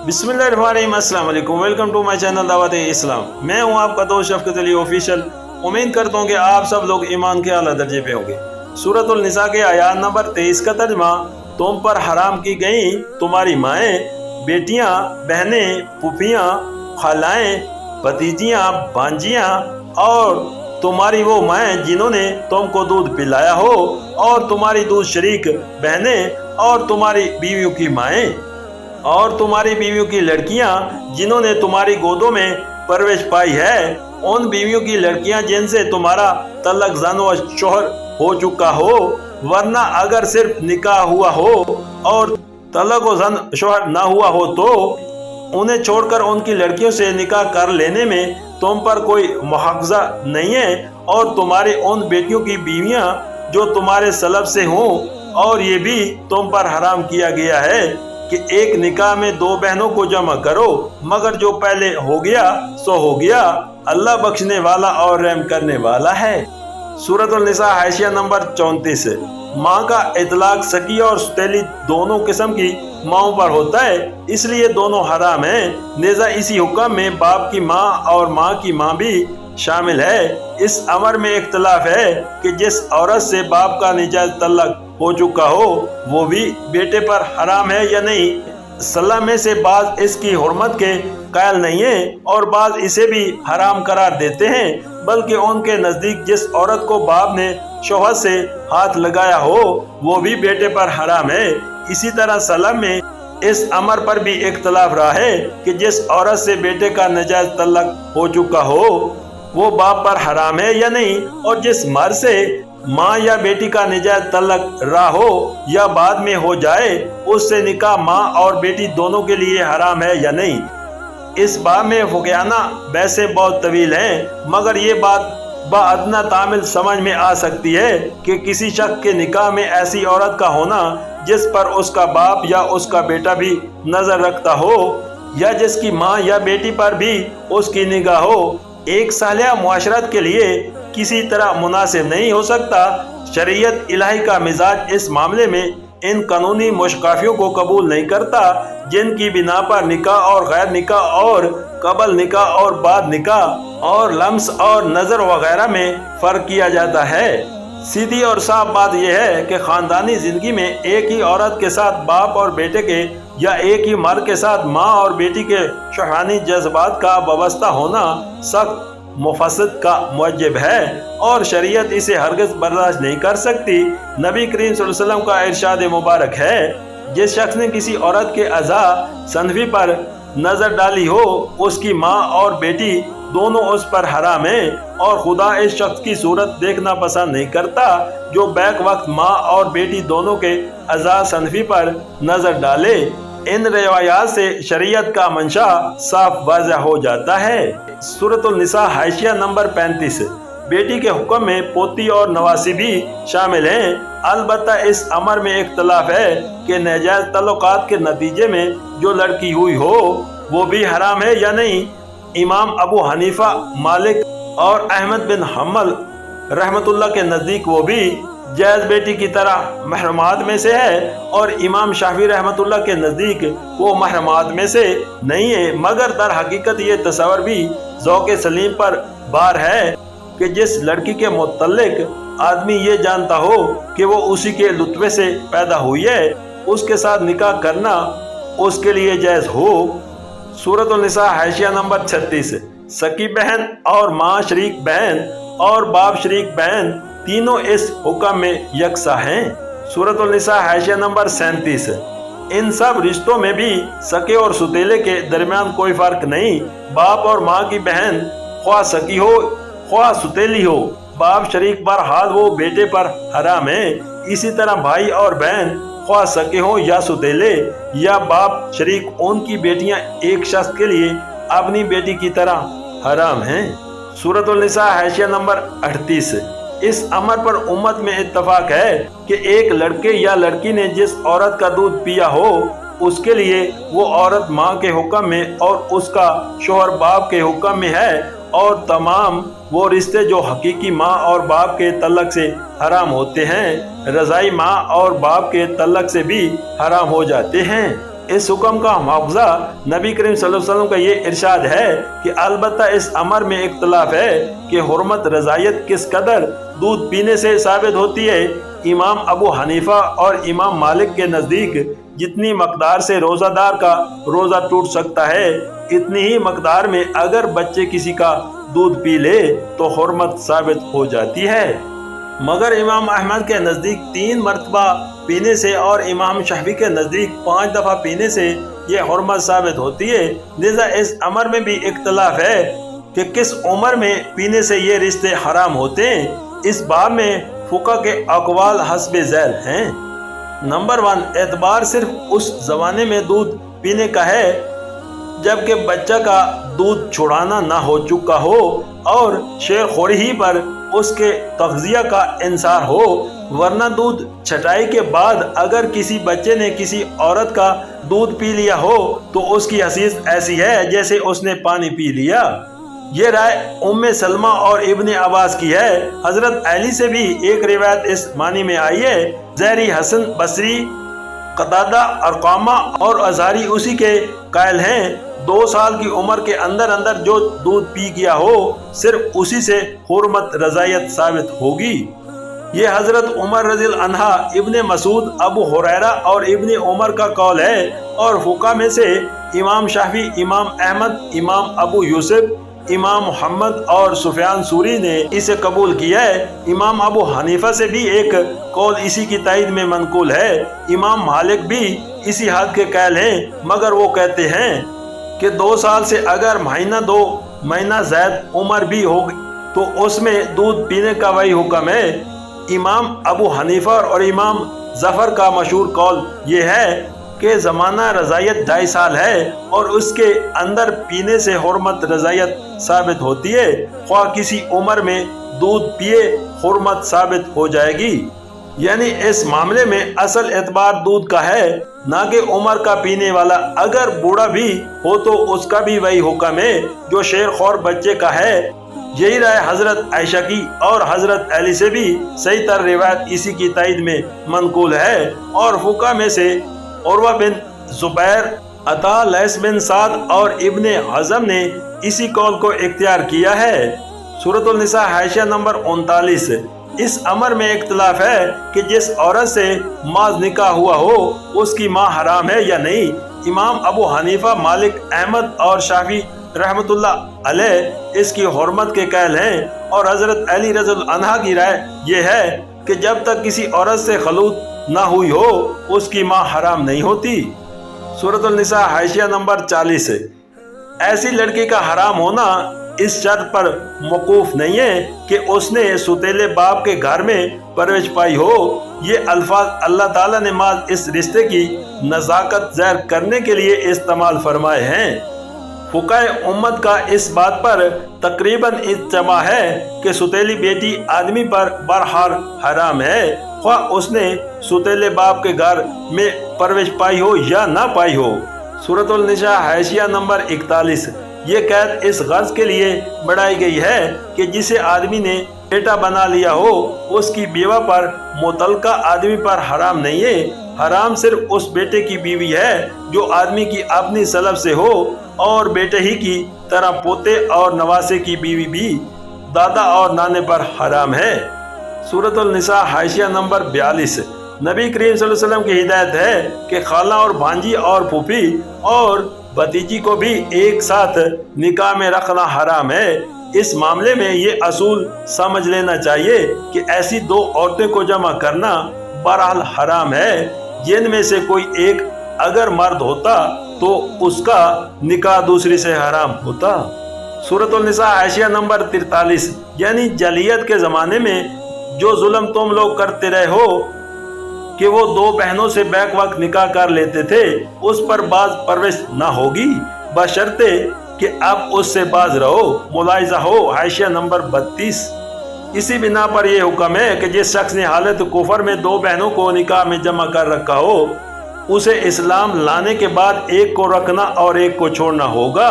बिस्मिल्लाहिर्रहमानिर्रहीम, अस्सलाम वालेकुम। वेलकम टू माय चैनल दावत इस्लाम। मैं हूं आपका दोस्त शफकत अली ऑफिशियल। उम्मीद करता हूं कि आप सब लोग ईमान के आला दर्जे पे होंगे। सूरतुल निसा के आयत नंबर 23 का तर्जमा, तुम पर हराम की गई तुम्हारी माएँ, बेटियां, बहनें, फूफियाँ, खालाएं, भतीजियाँ, भांजियाँ और तुम्हारी वो माएँ जिन्होंने तुमको दूध पिलाया हो, और तुम्हारी दूध शरीक बहनें, और तुम्हारी बीवियों की माएँ, और तुम्हारी बीवियों की लड़कियां जिन्होंने तुम्हारी गोदों में परवरिश पाई है, उन बीवियों की लड़कियां जिनसे तुम्हारा तलक ज़न व शोहर हो चुका हो, वरना अगर सिर्फ निकाह हुआ हो और तलक व ज़न शोहर ना हुआ हो तो उन्हें छोड़कर उनकी लड़कियों से निकाह कर लेने में तुम पर कोई मुआवजा नहीं है। और तुम्हारी उन बेटियों की बीवियां जो तुम्हारे सलब से हों, और ये भी तुम पर हराम किया गया है कि एक निकाह में दो बहनों को जमा करो, मगर जो पहले हो गया सो हो गया। अल्लाह बख्शने वाला और रहम करने वाला है। सूरतुल निसा हाशिया नंबर 34। माँ का इतलाक सकी और सुतेली दोनों किस्म की माओं पर होता है, इसलिए दोनों हराम हैं। नेज़ा इसी हुक्म में बाप की माँ और माँ की माँ भी शामिल है। इस अमर में इख्तलाफ है कि जिस औरत से बाप का निजायज तल्लक हो चुका हो वो भी बेटे पर हराम है या नहीं। सलाह में से बाज इसकी हुर्मत के कायल नहीं है और बाज इसे भी हराम करार देते हैं, बल्कि उनके नज़दीक जिस औरत को बाप ने शौहर से हाथ लगाया हो वो भी बेटे पर हराम है। इसी तरह सलाह में इस अमर पर भी इख्तलाफ रहा है कि जिस औरत से बेटे का नाजायज तल्लक हो चुका हो वो बाप पर हराम है या नहीं, और जिस मर्द से माँ या बेटी का नाजायज तल्लक रहा हो या बाद में हो जाए उससे निकाह माँ और बेटी दोनों के लिए हराम है या नहीं। इस बात में फुक़हाना बहसें बहुत तवील हैं, मगर ये बात बाअदना तामिल समझ में आ सकती है कि किसी शख्स के निकाह में ऐसी औरत का होना जिस पर उसका बाप या उसका बेटा भी नजर रखता हो, या जिसकी माँ या बेटी पर भी उसकी निगाह हो, एक सालिया मुआशरत के लिए किसी तरह मुनासिब नहीं हो सकता। शरीयत इलाही का मिजाज इस मामले में इन कानूनी मुश्काफियों को कबूल नहीं करता जिनकी बिना पर निकाह और गैर निकाह और कबल निकाह और बाद निकाह और लम्स और नज़र वगैरह में फ़र्क किया जाता है। सीधी और साफ बात यह है कि ख़ानदानी ज़िंदगी में एक ही औरत के साथ बाप और बेटे के या एक ही मर्द के साथ माँ और बेटी के शहानी जज्बात का वाबस्ता होना सख्त मुफस्सद का मुअज्जब है और शरीयत इसे हरगिज़ बर्दाश्त नहीं कर सकती। नबी करीम सल्लल्लाहु अलैहि वसल्लम का इरशाद मुबारक है, जिस शख्स ने किसी औरत के अज़ा सनफी पर नज़र डाली हो उसकी माँ और बेटी दोनों उस पर हराम है, और खुदा इस शख्स की सूरत देखना पसंद नहीं करता जो बैक वक्त माँ और बेटी दोनों के अज़ा सनफी पर नज़र डाले। इन रिवायात से शरीयत का मंशा साफ वाज़ह हो जाता है। सूरतुल निसा हाशिया नंबर 35। बेटी के हुक्म में पोती और नवासी भी शामिल हैं। अलबत्ता इस अमर में इख्तलाफ है कि नाजायज तल्लुकात के नतीजे में जो लड़की हुई हो वो भी हराम है या नहीं। इमाम अबू हनीफा, मालिक और अहमद बिन हम्बल रहमतुल्लाह के नज़दीक वो भी जायज़ बेटी की तरह महरमात में से है, और इमाम शाफी रहमतुल्लाह के नज़दीक वो महरमात में से नहीं है। मगर दर हकीकत ये तस्वर भी ज़ौक़ सलीम पर बार है कि जिस लड़की के मुतल्लिक आदमी ये जानता हो कि वो उसी के लुत्फ़े से पैदा हुई है, उसके साथ निकाह करना उसके लिए जायज़ हो। सूरतुल निसा हाशिया नंबर 36। सकी बहन और माँ शरीक बहन और बाप शरीक बहन तीनों इस हुक्म में यकसा हैं। सूरतुल निसा हाशिया नंबर 37। इन सब रिश्तों में भी सके और सुतेले के दरमियान कोई फर्क नहीं। बाप और माँ की बहन ख्वाह सकी हो ख्वाह सुतेली हो, बाप शरीक पर हाल वो बेटे पर हराम है। इसी तरह भाई और बहन ख्वाह सके हो या सुतेले या बाप शरीक, उनकी बेटियां एक शख्स के लिए अपनी बेटी की तरह हराम हैं। सूरतुल निसा हाशिया नंबर 38। इस अमर पर उम्मत में इत्तफाक है कि एक लड़के या लड़की ने जिस औरत का दूध पिया हो उसके लिए वो औरत माँ के हुक्म में और उसका शोहर बाप के हुक्म में है, और तमाम वो रिश्ते जो हकीकी माँ और बाप के तल्लक से हराम होते हैं रज़ाई माँ और बाप के तल्लक से भी हराम हो जाते हैं। इस हुक्म का मुआवजा नबी करीम सल्लल्लाहु अलैहि वसल्लम का ये इरशाद है कि अलबत्ता इस अमर में इख्तलाफ है कि हुर्मत रज़ायत किस कदर दूध पीने से साबित होती है। इमाम अबू हनीफा और इमाम मालिक के नज़दीक जितनी मकदार से रोज़ादार का रोज़ा टूट सकता है, इतनी ही मकदार में अगर बच्चे किसी का दूध पी ले तो हुर्मत साबित हो जाती है। मगर इमाम अहमद के नज़दीक 3 मरतबा पीने से और इमाम शाफी के नज़दीक 5 दफ़ा पीने से ये हुर्मत साबित होती है। लिहाजा इस अमर में भी इख्तलाफ है कि किस उम्र में पीने से ये रिश्ते हराम होते हैं। इस बाब में फुका के अक़वाल हस्बे ज़ैल हैं। नंबर 1, एतबार सिर्फ उस ज़माने में दूध पीने का है जबकि बच्चा का दूध छुड़ाना ना हो चुका हो और शेरखोरी ही पर उसके तग़ज़िया का इंसार हो, वरना दूध छटाई के बाद अगर किसी बच्चे ने किसी औरत का दूध पी लिया हो तो उसकी हैसियत ऐसी है जैसे उसने पानी पी लिया। ये राय उम्मे सलमा और इब्ने अब्बास की है। हजरत अली से भी एक रिवायत इस मानी में आई है। ज़हरी, हसन बसरी, कतादा, अरकामा और अज़हरी उसी के कायल हैं। 2 साल की उम्र के अंदर अंदर जो दूध पी गया हो सिर्फ उसी से हुर्मत रज़ायत साबित होगी। ये हजरत उमर रज़ियल्लाहु अन्हा, इब्ने मसूद, अबू हुरैरा और इब्ने उमर का कौल है और फुका में से इमाम शाफी, इमाम अहमद, इमाम अबू यूसुफ, इमाम मोहम्मद और सुफियान सूरी ने इसे कबूल किया है। इमाम अबू हनीफा से भी एक कौल इसी की तायद में मनकूल है। इमाम मालिक भी इसी हद के कायल हैं, मगर वो कहते हैं कि 2 साल से अगर महीना 2 महीना ज़ायद उम्र भी हो तो उसमें दूध पीने का वही हुक्म है। इमाम अबू हनीफा और इमाम जफर का मशहूर कौल ये है कि ज़माना रज़ायत 2.5 साल है और उसके अंदर पीने से हुर्मत रज़ायत साबित होती है। ख्वाह किसी उम्र में दूध पिए हुर्मत साबित हो जाएगी। यानी इस मामले में असल एतबार दूध का है, ना कि उम्र का पीने वाला अगर बूढ़ा भी हो तो उसका भी वही हुक्म है जो शेरखोर बच्चे का है। यही राय हजरत आयशा की और हजरत अली से भी सही तर रिवायत इसी की तायद में मनकूल है। और फुका में से उर्वा बिन जुबैर, अता, लैस बिन साद और इब्ने हज़म ने इसी कौल को इख्तियार किया है। सूरतुल निसा हाशिया नंबर 39। इस अमर में इख्तिलाफ है कि जिस औरत से माज निकाह हुआ हो उसकी माँ हराम है या नहीं। इमाम अबू हनीफा, मालिक, अहमद और शाफी रहमतुल्लाह अलैह इसकी हुर्मत के कायल हैं और हजरत अली रज़ियल्लाहु अन्हा की राय ये है कि जब तक किसी औरत से खलूत ना हुई हो उसकी माँ हराम नहीं होती। सूरतुल निसा हाशिया नंबर 40। ऐसी लड़की का हराम होना इस शर्त पर मौकूफ नहीं है कि उसने सुतेले बाप के घर में परवरिश पाई हो। ये अल्फाज अल्लाह ताला ने माज इस रिश्ते की नज़ाकत ज़ाहिर करने के लिए इस्तेमाल फरमाए हैं। फुकाए उम्मत का इस बात पर तकरीबन इज्तिमा है कि सुतेली बेटी आदमी पर बरहाल हराम है, ख्वाह उसने सुतेले बाप के घर में परवरिश पाई हो या ना पाई हो। सूरतुल निसा हाशिया नंबर 41। ये कैद इस गर्ज के लिए बढ़ाई गई है कि जिसे आदमी ने बेटा बना लिया हो उसकी बेवा पर मुतलका आदमी पर हराम नहीं है। हराम सिर्फ उस बेटे की बीवी है जो आदमी की अपनी सलब से हो और बेटे ही की तरह पोते और नवासे की बीवी भी दादा और नाने पर हराम है। सूरतुल निसा हाशिया नंबर 42। नबी करीम सल्लल्लाहु अलैहि वसल्लम की हिदायत है कि खाला और भांजी और फूफी और भतीजी को भी एक साथ निकाह में रखना हराम है। इस मामले में ये असूल समझ लेना चाहिए कि ऐसी 2 औरतें को जमा करना बहरहाल हराम है। जिनमें से कोई एक अगर मर्द होता तो उसका निकाह दूसरी से हराम होता। सूरतुल निसा हाशिया नंबर 43। यानी जलियत के ज़माने में जो जुल्म तुम लोग करते रहे हो कि वो 2 बहनों से बैक वक्त निकाह कर लेते थे, उस पर बाज परवरिश ना होगी बशर्ते कि अब उससे बाज रहो। मुलाहिजा हो हाशिया नंबर 32। इसी बिना पर यह हुक्म है कि जिस शख्स ने हालत कुफर में 2 बहनों को निकाह में जमा कर रखा हो उसे इस्लाम लाने के बाद एक को रखना और एक को छोड़ना होगा।